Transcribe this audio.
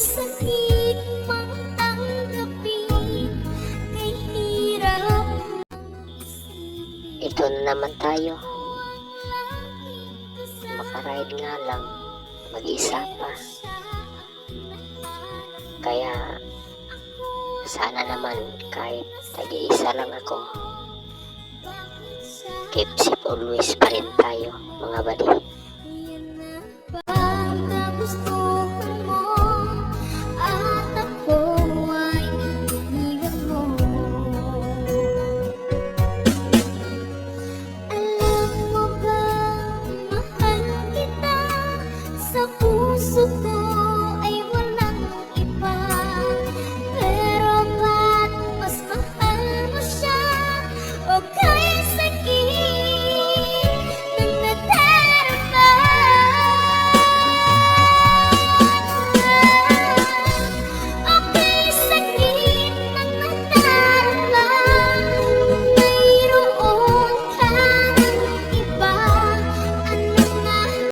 sakit mang tanggapin, kay hirap Ito na naman tayo. Makaride nga lang, mag-isa pa. Kaya sana naman kahit tag-iisa lang ako, keep safe always pa rin tayo mga buddy. yan na ba na gusto mo, at ako ay iniwan mo. Alam mo ba, mahal kita sa puso ko.